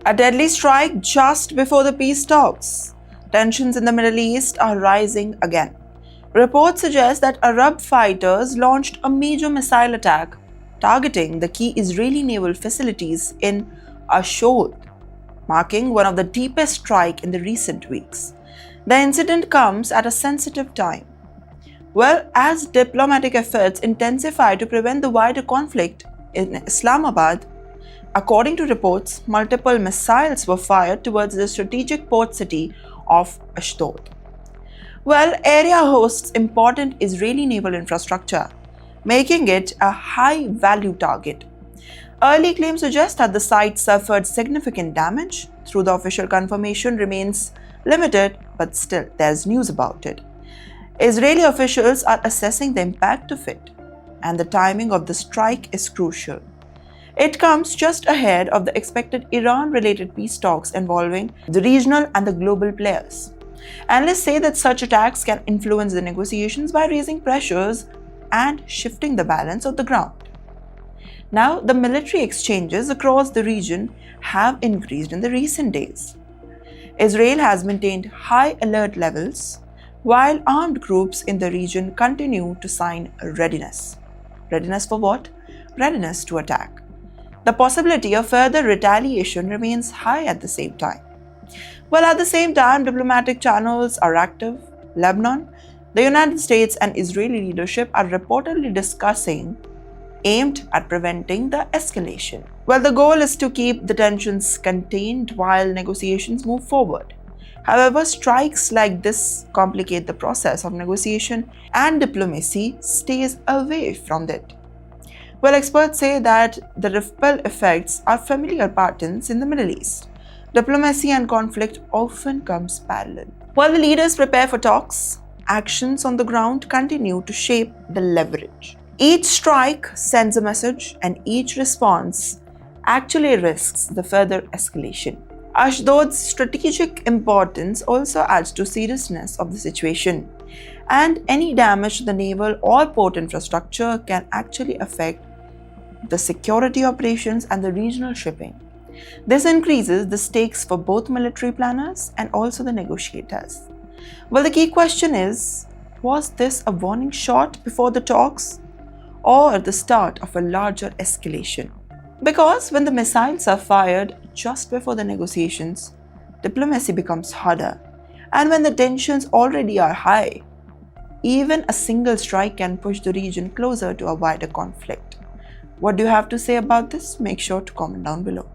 A deadly strike just before the peace talks. Tensions in the Middle East are rising again. Reports suggest that Arab fighters launched a major missile attack targeting the key Israeli naval facilities in Ashdod, marking one of the deepest strikes in the recent weeks. The incident comes at a sensitive time. Well, as diplomatic efforts intensify to prevent the wider conflict in Islamabad, according to reports, multiple missiles were fired towards the strategic port city of Ashdod. Well, area hosts important Israeli naval infrastructure, making it a high-value target. Early claims suggest that the site suffered significant damage, though the official confirmation remains limited, but still there's news about it. Israeli officials are assessing the impact of it, and the timing of the strike is crucial. It comes just ahead of the expected Iran-related peace talks involving the regional and the global players. Analysts say that such attacks can influence the negotiations by raising pressures and shifting the balance of the ground. Now, the military exchanges across the region have increased in the recent days. Israel has maintained high alert levels, while armed groups in the region continue to sign readiness. Readiness for what? Readiness to attack. The possibility of further retaliation remains high at the same time. While at the same time, diplomatic channels are active. Lebanon, the United States, and Israeli leadership are reportedly discussing aimed at preventing the escalation. Well, the goal is to keep the tensions contained while negotiations move forward. However, strikes like this complicate the process of negotiation and diplomacy stays away from it. Well, experts say that the ripple effects are familiar patterns in the Middle East. Diplomacy and conflict often comes parallel. While the leaders prepare for talks, actions on the ground continue to shape the leverage. Each strike sends a message, and each response actually risks the further escalation. Ashdod's strategic importance also adds to seriousness of the situation, and any damage to the naval or port infrastructure can actually affect the security operations and the regional shipping. This increases the stakes for both military planners and also the negotiators. Well, the key question is, was this a warning shot before the talks or the start of a larger escalation? Because when the missiles are fired just before the negotiations, diplomacy becomes harder. And when the tensions already are high, even a single strike can push the region closer to a wider conflict. What do you have to say about this? Make sure to comment down below.